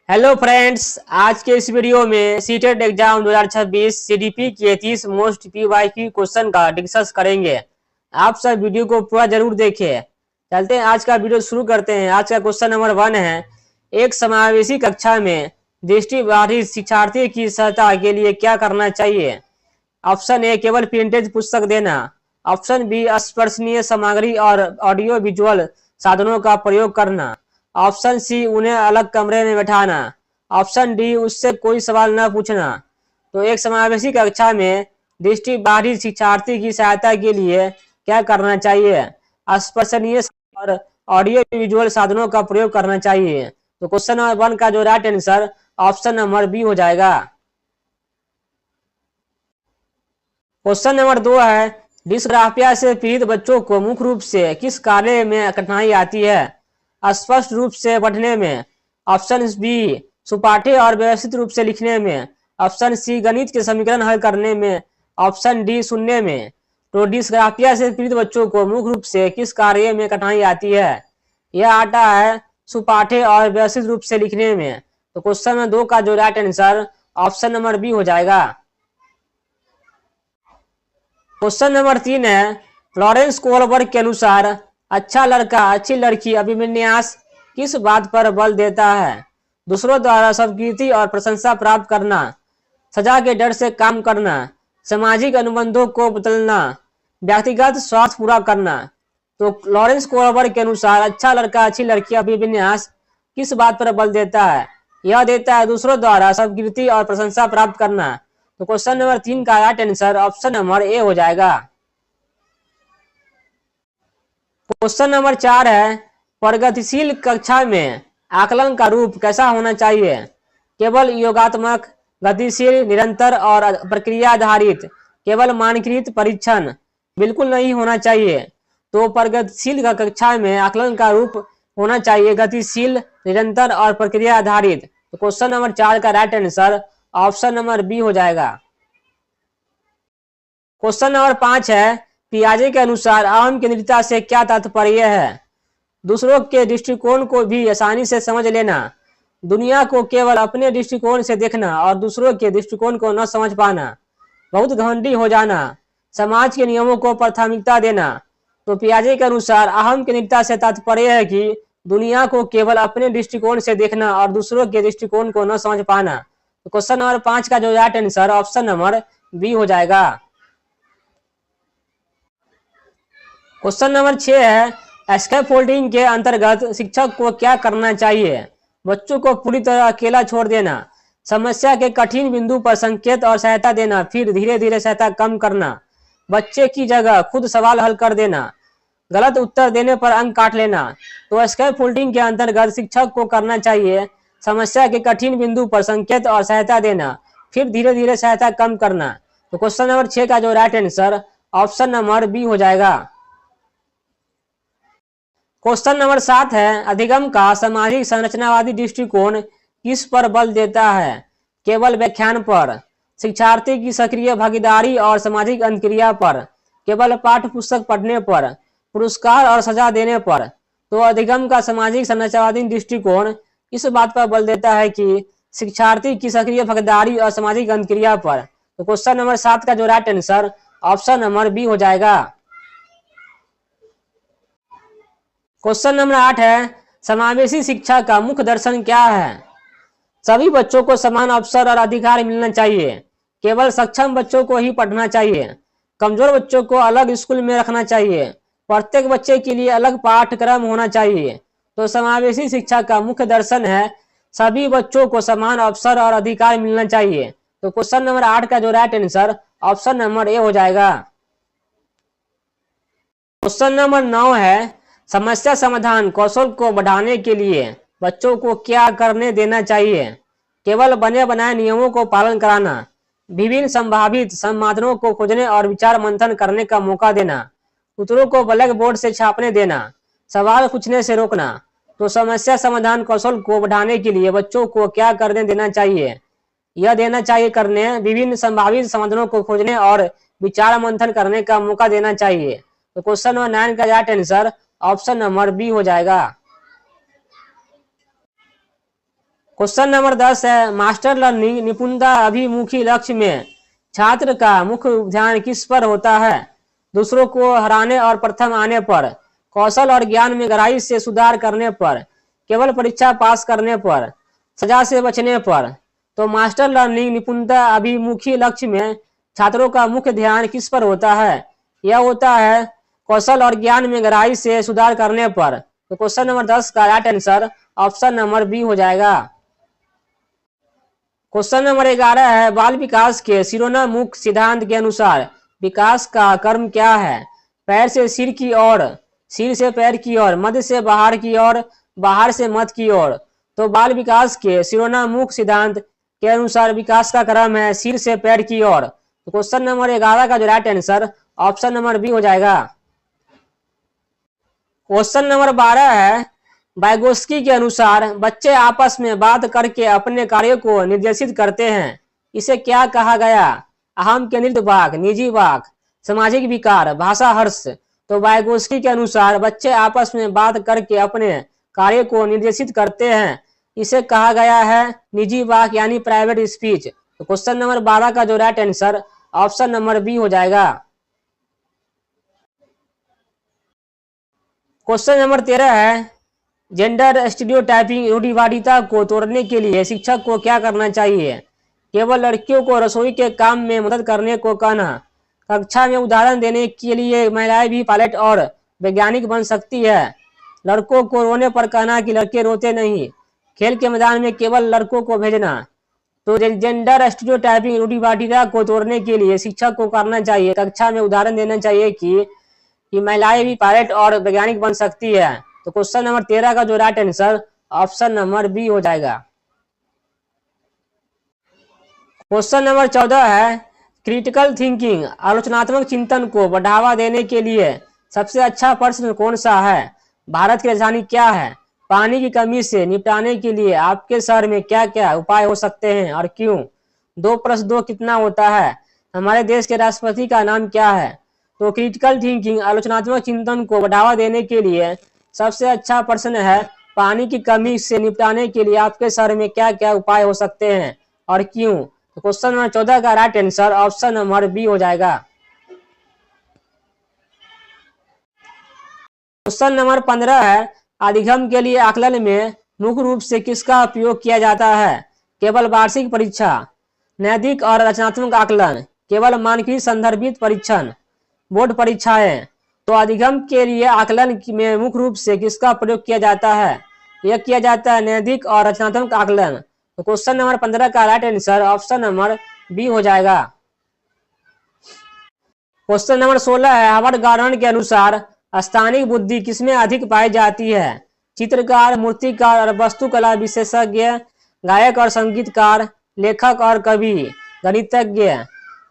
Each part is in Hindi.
हेलो फ्रेंड्स, आज के इस वीडियो में सीटेट एग्जाम 2026 सीडीपी के 30 मोस्ट पीवाईक्यू क्वेश्चन का डिस्कस करेंगे। आप सब वीडियो को पूरा जरूर देखें। चलते हैं, आज का वीडियो शुरू करते हैं। आज का क्वेश्चन नंबर 1 है, एक समावेशी कक्षा में दृष्टिबाधित शिक्षार्थी की सहायता के लिए क्या करना चाहिए? ऑप्शन ए, केवल प्रिंटेड पुस्तक देना। ऑप्शन बी, स्पर्शनीय सामग्री और ऑडियो विजुअल साधनों का प्रयोग करना। ऑप्शन सी, उन्हें अलग कमरे में बैठाना। ऑप्शन डी, उससे कोई सवाल न पूछना। तो एक समावेशी कक्षा में दृष्टिबाधित शिक्षार्थी की सहायता के लिए क्या करना चाहिए? स्पर्शनीय और ऑडियो विजुअल साधनों का प्रयोग करना चाहिए। तो क्वेश्चन नंबर 1 का जो right answer option number B हो जाएगा। क्वेश्चन नंबर 2 है, डिस्ग्राफिया से पीड़ित बच्चों को मुख्य रूप से किस कार्य में कठिनाई आती है? स्पष्ट रूप से पढ़ने में। ऑप्शन बी, सुपाठ्य और व्यवस्थित रूप से लिखने में। ऑप्शन सी, गणित के समीकरण हल करने में। ऑप्शन डी, सुनने में। तो डिस्ग्राफिया से पीड़ित बच्चों को मुख्य रूप से किस कार्य में कठिनाई आती है? यह आता है सुपाठ्य और व्यवस्थित रूप से लिखने में। तो क्वेश्चन नंबर 2 का जो right answer option number B हो जाएगा। क्वेश्चन नंबर 3 है, लॉरेंस कोलबर्ग के अनुसार अच्छा लड़का अच्छी लड़की अभिविन्यास किस बात पर बल देता है? दूसरों द्वारा स्वीकृति और प्रशंसा प्राप्त करना, सजा के डर से काम करना, सामाजिक अनुबंधों को बदलना, व्यक्तिगत स्वार्थ पूरा करना। तो लॉरेंस कोलबर्ग के अनुसार अच्छा लड़का अच्छी लड़की अभिविन्यास किस बात पर बल देता है? यह देता है दूसरों द्वारा स्वीकृति और प्रशंसा प्राप्त करना। तो क्वेश्चन नंबर 3 का right answer option number A हो जाएगा। क्वेश्चन नंबर 4 है, प्रगतिशील कक्षा में आकलन का रूप कैसा होना चाहिए? केवल योगात्मक, गतिशील, निरंतर और प्रक्रिया आधारित, केवल मानकीकृत परीक्षण बिल्कुल नहीं होना चाहिए। तो प्रगतिशील कक्षा में आकलन का रूप होना चाहिए गतिशील, निरंतर और प्रक्रिया आधारित। तो क्वेश्चन नंबर 4 का right answer option number B हो जाएगा। क्वेश्चन नंबर 5 है, पियाजे के अनुसार अहम केंद्रितता से क्या तात्पर्य है? दूसरों के दृष्टिकोण को भी आसानी से समझ लेना, दुनिया को केवल अपने दृष्टिकोण से देखना और दूसरों के दृष्टिकोण को न समझ पाना, बहुत घमंडी हो जाना, समाज के नियमों को प्राथमिकता देना। तो पियाजे के अनुसार अहम केंद्रितता से तात्पर्य है कि दुनिया को केवल अपने दृष्टिकोण से देखना और दूसरों के दृष्टिकोण को न समझ पाना। तो क्वेश्चन नंबर 5 का जो right answer option number B हो जाएगा। क्वेश्चन नंबर 6 है, स्कैफोल्डिंग के अंतर्गत शिक्षक को क्या करना चाहिए? बच्चों को पूरी तरह अकेला छोड़ देना, समस्या के कठिन बिंदु पर संकेत और सहायता देना, फिर धीरे धीरे सहायता कम करना, बच्चे की जगह खुद सवाल हल कर देना, गलत उत्तर देने पर अंक काट लेना। तो स्कैफोल्डिंग के अंतर्गत शिक्षक को करना चाहिए समस्या के कठिन बिंदु पर संकेत और सहायता देना, फिर धीरे धीरे सहायता कम करना। तो क्वेश्चन नंबर 6 का जो right answer option number B हो जाएगा। क्वेश्चन नंबर 7 है, अधिगम का सामाजिक संरचनावादी दृष्टिकोण किस पर बल देता है? केवल व्याख्यान पर, शिक्षार्थी की सक्रिय भागीदारी और सामाजिक अंतक्रिया पर, केवल पाठ्य पुस्तक पढ़ने पर, पुरस्कार और सजा देने पर। तो अधिगम का सामाजिक संरचनावादी दृष्टिकोण इस बात पर बल देता है कि शिक्षार्थी की सक्रिय भागीदारी और सामाजिक अंतक्रिया पर। तो क्वेश्चन नंबर 7 का जो right answer option number B हो जाएगा। क्वेश्चन नंबर 8 है, समावेशी शिक्षा का मुख्य दर्शन क्या है? सभी बच्चों को समान अवसर और अधिकार मिलना चाहिए, केवल सक्षम बच्चों को ही पढ़ना चाहिए, कमजोर बच्चों को अलग स्कूल में रखना चाहिए, प्रत्येक बच्चे के लिए अलग पाठ्यक्रम होना चाहिए। तो समावेशी शिक्षा का मुख्य दर्शन है सभी बच्चों को समान अवसर और अधिकार मिलना चाहिए। तो क्वेश्चन नंबर 8 का जो right answer option number A हो जाएगा। क्वेश्चन नंबर 9 है, समस्या समाधान कौशल को बढ़ाने के लिए बच्चों को क्या करने देना चाहिए? केवल बने बनाए नियमों को पालन कराना, विभिन्न संभावित समाधानों को खोजने और विचार मंथन करने का मौका देना, उत्तरों को ब्लैक बोर्ड से छापने देना, सवाल पूछने से रोकना। तो समस्या समाधान कौशल को बढ़ाने के लिए बच्चों को क्या करने देना चाहिए? यह देना चाहिए करने, विभिन्न संभावित समाधानों को खोजने और विचार मंथन करने का मौका देना चाहिए। तो क्वेश्चन नंबर 9 का right answer option number B हो जाएगा। क्वेश्चन नंबर 10 है, मास्टर लर्निंग निपुणता अभिमुखी लक्ष्य में छात्र का मुख्य ध्यान किस पर होता है? दूसरों को हराने और प्रथम आने पर, कौशल और ज्ञान में गहराई से सुधार करने पर, केवल परीक्षा पास करने पर, सजा से बचने पर। तो मास्टर लर्निंग निपुणता अभिमुखी लक्ष्य में छात्रों का मुख्य ध्यान किस पर होता है? यह होता है कौशल और ज्ञान में गहराई से सुधार करने पर। तो क्वेश्चन नंबर 10 का right answer option number B हो जाएगा। क्वेश्चन नंबर 11 है, बाल विकास के शिरोनामुख सिद्धांत के अनुसार विकास का क्रम क्या है? पैर से सिर की ओर, सिर से पैर की ओर, मध्य से बाहर की ओर, बाहर से मध्य की ओर। तो बाल विकास के शिरोनामुख सिद्धांत के अनुसार विकास का क्रम है सिर से पैर की ओर। तो क्वेश्चन नंबर 11 का जो right answer option number B हो जाएगा। क्वेश्चन नंबर 12 है, वाइगोस्की के अनुसार बच्चे आपस में बात करके अपने कार्य को निर्देशित करते हैं, इसे क्या कहा गया? अहम केंद्रित वाक, निजी वाक, सामाजिक विकार, भाषा हर्ष। तो वाइगोस्की के अनुसार बच्चे आपस में बात करके अपने कार्य को निर्देशित करते हैं, इसे कहा गया है निजी वाक यानी प्राइवेट स्पीच। तो क्वेश्चन नंबर 12 का जो right answer option number B हो जाएगा। क्वेश्चन नंबर 13 है, जेंडर स्टीरियोटाइपिंग रूढ़िवादिता को तोड़ने के लिए शिक्षक को क्या करना चाहिए? केवल लड़कियों को रसोई के काम में मदद करने को कहना, कक्षा में उदाहरण देने के लिए महिलाएं भी पायलट और वैज्ञानिक बन सकती है, लड़कों को रोने पर कहना कि लड़के रोते नहीं, खेल के मैदान में केवल लड़कों को भेजना। तो जेंडर स्टीरियोटाइपिंग रूढ़िवादिता को तोड़ने के लिए शिक्षक को करना चाहिए, कक्षा में उदाहरण देना चाहिए कि महिलाएं भी पायलट और वैज्ञानिक बन सकती है। तो क्वेश्चन नंबर 13 का जो right answer option number B हो जाएगा। क्वेश्चन नंबर 14 है, क्रिटिकल थिंकिंग आलोचनात्मक चिंतन को बढ़ावा देने के लिए सबसे अच्छा प्रश्न कौन सा है? भारत की राजधानी क्या है? पानी की कमी से निपटाने के लिए आपके शहर में क्या क्या उपाय हो सकते हैं और क्यों? 2+2 कितना होता है? हमारे देश के राष्ट्रपति का नाम क्या है? तो क्रिटिकल थिंकिंग आलोचनात्मक चिंतन को बढ़ावा देने के लिए सबसे अच्छा प्रश्न है, पानी की कमी से निपटाने के लिए आपके शहर में क्या क्या उपाय हो सकते हैं और क्यों? तो क्वेश्चन नंबर 14 का right answer option number B हो जाएगा। क्वेश्चन नंबर 15 है, अधिगम के लिए आकलन में मुख्य रूप से किसका उपयोग किया जाता है? केवल वार्षिक परीक्षा, नैतिक और रचनात्मक आकलन, केवल मानकीकृत संदर्भित परीक्षण, बोर्ड परीक्षाएं। तो अधिगम के लिए आकलन में मुख्य रूप से किसका प्रयोग किया जाता है? यह किया जाता है नैतिक और रचनात्मक आकलन। तो क्वेश्चन नंबर 15 का right answer option number B हो जाएगा। क्वेश्चन नंबर 16 है, हार्वर्ड गार्डन के अनुसार स्थानिक बुद्धि किसमें अधिक पाई जाती है? चित्रकार, मूर्तिकार और वास्तुकला विशेषज्ञ, गायक और संगीतकार, लेखक और कवि, गणितज्ञ।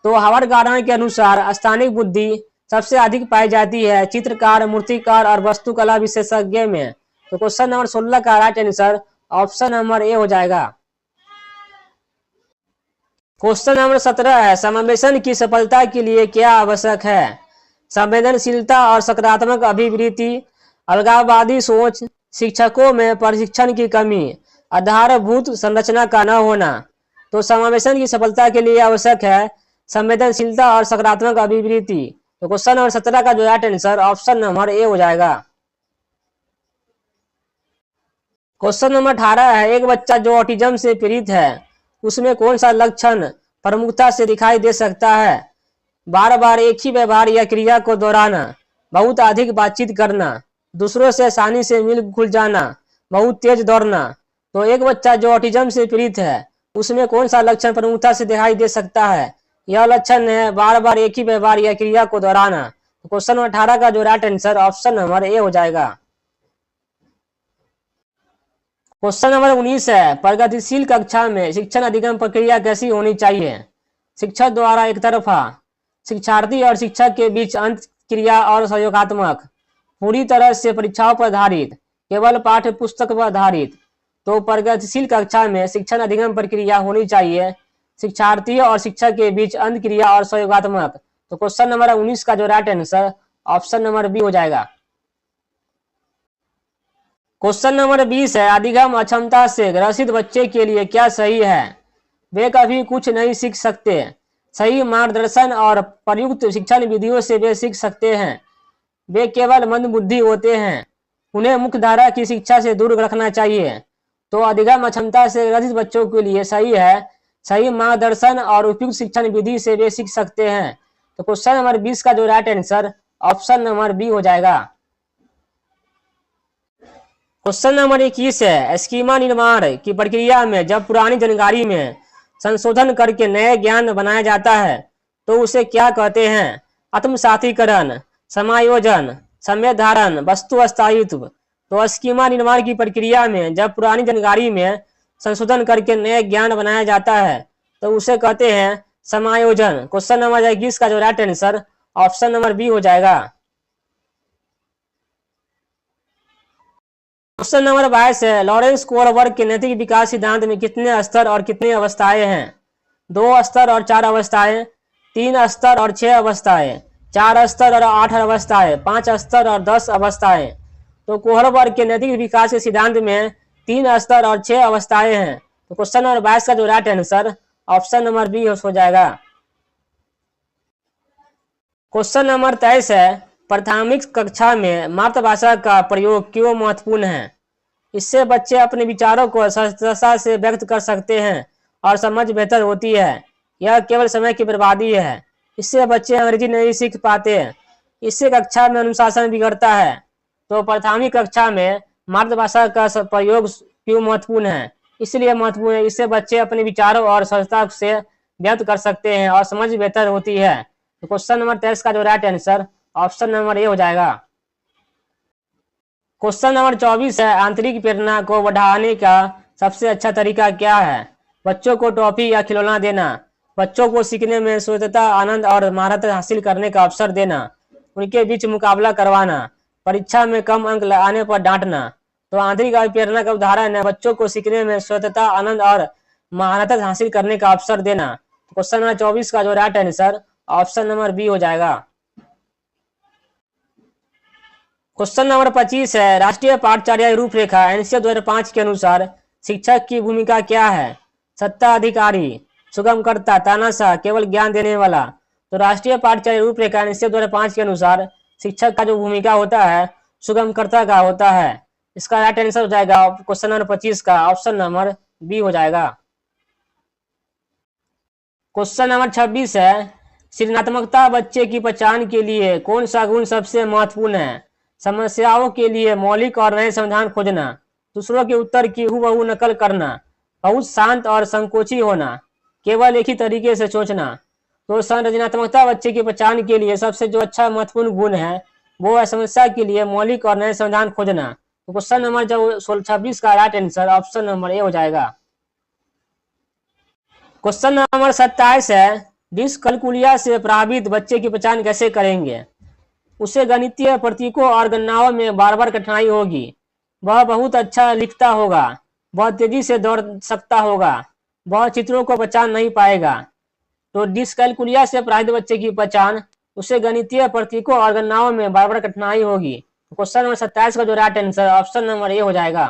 तो हार्वर्ड गार्डन के अनुसार स्थानिक बुद्धि सबसे अधिक पाई जाती है चित्रकार, मूर्तिकार और वास्तुकला विशेषज्ञ में। तो क्वेश्चन नंबर 16 का right answer option number A हो जाएगा। क्वेश्चन नंबर 17 है, समावेशन की सफलता के लिए क्या आवश्यक है? संवेदनशीलता और सकारात्मक अभिवृत्ति, अलगाववादी सोच, शिक्षकों में प्रशिक्षण की कमी, आधारभूत संरचना का न होना। तो समावेशन की सफलता के लिए आवश्यक है संवेदनशीलता और सकारात्मक अभिवृत्ति। तो क्वेश्चन नंबर 17 का जो right answer option number A हो जाएगा। क्वेश्चन नंबर 18 है, एक बच्चा जो ऑटिज्म से पीड़ित है उसमें कौन सा लक्षण प्रमुखता से दिखाई दे सकता है? बार बार एक ही व्यवहार या क्रिया को दोहराना, बहुत अधिक बातचीत करना, दूसरों से आसानी से मिल खुल जाना, बहुत तेज दौड़ना। तो एक बच्चा जो ऑटिज्म से पीड़ित है उसमें कौन सा लक्षण प्रमुखता से दिखाई दे सकता है? यह लक्षण है बार बार एक ही व्यवहार या क्रिया को दोहराना। तो क्वेश्चन नंबर 18 का जो right answer option number A हो जाएगा। क्वेश्चन नंबर 19 है, प्रगतिशील कक्षा में शिक्षण अधिगम प्रक्रिया कैसी होनी चाहिए? शिक्षक द्वारा एक तरफा, शिक्षार्थी और शिक्षक के बीच अंत क्रिया और सहयोगात्मक, पूरी तरह से परीक्षाओं पर आधारित, केवल पाठ्य पुस्तक पर आधारित। तो प्रगतिशील कक्षा में शिक्षण अधिगम प्रक्रिया होनी चाहिए शिक्षार्थी और शिक्षक के बीच अंत क्रिया और सहयोगात्मक। तो क्वेश्चन नंबर 19 का जो right answer option number B हो जाएगा। क्वेश्चन नंबर 20 है, अधिगम अक्षमता से ग्रसित बच्चे के लिए क्या सही है? वे कभी कुछ नहीं सीख सकते। सही मार्गदर्शन और प्रयुक्त शिक्षण विधियों से वे सीख सकते हैं। वे केवल मंदबुद्धि होते हैं। उन्हें मुख्य धारा की शिक्षा से दूर रखना चाहिए। तो अधिगम अक्षमता से ग्रसित बच्चों के लिए सही है, सही मार्गदर्शन और उपयुक्त शिक्षण विधि से वे सीख सकते हैं। तो क्वेश्चन नंबर 20 का जो right answer option number B हो जाएगा। क्वेश्चन नंबर 21 है, स्कीमा निर्माण की प्रक्रिया में जब पुरानी जानकारी में संशोधन करके नए ज्ञान बनाया जाता है तो उसे क्या कहते हैं? आत्मसातीकरण, समायोजन, समय धारण, वस्तु स्थायित्व। तो स्कीमा निर्माण की प्रक्रिया में जब पुरानी जानकारी में संशोधन करके नए ज्ञान बनाया जाता है तो उसे कहते हैं समायोजन। क्वेश्चन नंबर 21 का जो right answer option number B हो जाएगा। क्वेश्चन नंबर 22 है, लॉरेंस कोहलबर्ग के नैतिक विकास सिद्धांत में कितने स्तर और कितनी अवस्थाएं हैं? 2 स्तर और 4 अवस्थाएं, 3 स्तर और 6 अवस्थाएं, 4 स्तर और 8 अवस्थाएं, 5 स्तर और 10 अवस्थाएं। तो कोहलबर्ग के नैतिक विकास के सिद्धांत में 3 स्तर और 6 अवस्थाएं हैं। तो क्वेश्चन नंबर 22 का जो right answer option number B हो जाएगा। क्वेश्चन नंबर 23 है, प्राथमिक कक्षा में मातृभाषा का प्रयोग क्यों महत्वपूर्ण है? इससे बच्चे अपने विचारों को सहजता से व्यक्त कर सकते हैं और समझ बेहतर होती है। यह केवल समय की बर्बादी है। इससे बच्चे अंग्रेजी नहीं सीख पाते। इससे कक्षा में अनुशासन बिगड़ता है। तो प्राथमिक कक्षा में मातृभाषा का प्रयोग क्यों महत्वपूर्ण है? इसलिए महत्वपूर्ण है, इससे बच्चे अपने विचारों और सहजता से व्यक्त कर सकते हैं और समझ बेहतर होती है। तो क्वेश्चन नंबर 23 का जो right answer option number A हो जाएगा। क्वेश्चन नंबर 24 है, आंतरिक प्रेरणा को बढ़ाने का सबसे अच्छा तरीका क्या है? बच्चों को टॉफी या खिलौना देना, बच्चों को सीखने में स्वतंत्रता, आनंद और महारत हासिल करने का अवसर देना, उनके बीच मुकाबला करवाना, परीक्षा में कम अंक आने पर डांटना। तो आंतरिक प्रेरणा का उदाहरण है बच्चों को सीखने में स्वतंत्रता, आनंद और महारत हासिल करने का अवसर देना। क्वेश्चन नंबर 24 का जो right answer option number B हो जाएगा। क्वेश्चन नंबर 25 है, राष्ट्रीय पाठ्यचर्या रूपरेखा एनसीए 2005 के अनुसार शिक्षक की भूमिका क्या है? सत्ता अधिकारी, सुगमकर्ता, तानाशाह, केवल ज्ञान देने वाला। तो राष्ट्रीय पाठ्यचर्या रूपरेखा एनसीए 2005 के अनुसार शिक्षक का जो भूमिका होता है सुगमकर्ता का होता है। इसका राइट आंसर हो जाएगा क्वेश्चन नंबर 25 का ऑप्शन नंबर बी हो जाएगा। क्वेश्चन नंबर 26 है, सृजनात्मकता बच्चे की पहचान के लिए कौन सा गुण सबसे महत्वपूर्ण है? समस्याओं के लिए मौलिक और नए समाधान खोजना, दूसरों के उत्तर की हूबहू नकल करना, बहुत शांत और संकोची होना, केवल एक ही तरीके से सोचना। तो सृजनात्मकता बच्चे की पहचान के लिए सबसे जो अच्छा महत्वपूर्ण गुण है वो है समस्या के लिए मौलिक और नए समाधान खोजना। तो क्वेश्चन नंबर 26 का right answer option number A हो जाएगा। क्वेश्चन नंबर 27 है, डिस्कैलकुलिया से प्रभावित बच्चे की पहचान कैसे करेंगे? उसे गणितीय प्रतीकों और गणनाओं में बार बार कठिनाई होगी। वह बहुत अच्छा लिखता होगा, वह तेजी से दौड़ सकता होगा, वह चित्रों को पहचान नहीं पाएगा। तो डिस्कैलकुलिया से प्रभावित बच्चे की पहचान उसे गणितीय प्रतीकों और गणनाओं में बार बार कठिनाई होगी। क्वेश्चन नंबर 27 का जो right answer option number A हो जाएगा।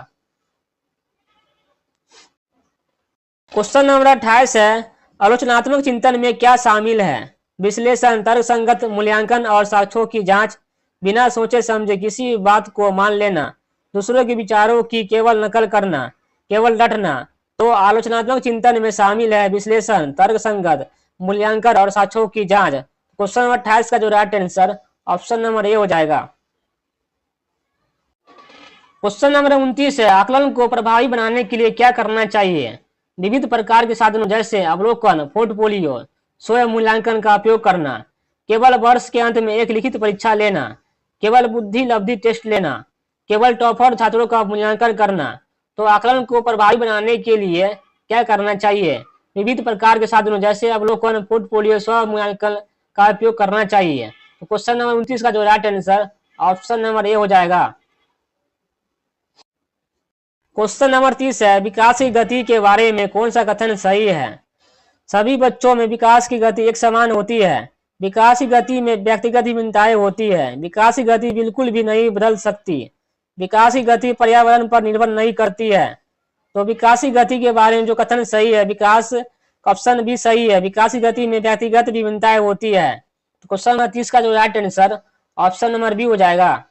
क्वेश्चन नंबर 28 है, आलोचनात्मक चिंतन में क्या शामिल है? विश्लेषण, तर्कसंगत मूल्यांकन और साक्ष्यों की जांच, बिना सोचे समझे किसी बात को मान लेना, दूसरों के विचारों की केवल नकल करना, केवल रटना। तो आलोचनात्मक चिंतन में शामिल है विश्लेषण, तर्कसंगत मूल्यांकन और साक्ष्यों की जांच। क्वेश्चन नंबर 28 का जो right answer option number A हो जाएगा। क्वेश्चन नंबर 29 है, आकलन को प्रभावी बनाने के लिए क्या करना चाहिए? विविध प्रकार के साधनों जैसे अवलोकन, पोर्टफोलियो, स्वयं मूल्यांकन का उपयोग करना, केवल वर्ष के अंत में एक लिखित परीक्षा लेना, केवल बुद्धि लब्धि टेस्ट लेना, केवल टॉपर छात्रों का मूल्यांकन करना। तो आकलन को प्रभावी बनाने के लिए क्या करना चाहिए? विविध प्रकार के साधनों जैसे अवलोकन, पोर्टफोलियो, स्व मूल्यांकन का उपयोग करना चाहिए। तो क्वेश्चन नंबर 29 का जो right answer option number A हो जाएगा। क्वेश्चन नंबर 30 है, विकास की गति के बारे में कौन सा कथन सही है? सभी बच्चों में विकास की गति एक समान होती है। विकास की गति में व्यक्तिगत भिन्नताएं होती है। विकास की गति बिल्कुल भी नहीं बदल सकती। विकास की गति पर्यावरण पर निर्भर नहीं करती है। तो विकास की गति के बारे में जो कथन सही है, विकास ऑप्शन भी सही है, विकास की गति में व्यक्तिगत विभिन्नताएं होती है। तो क्वेश्चन नंबर 30 का जो right answer option number B हो जाएगा।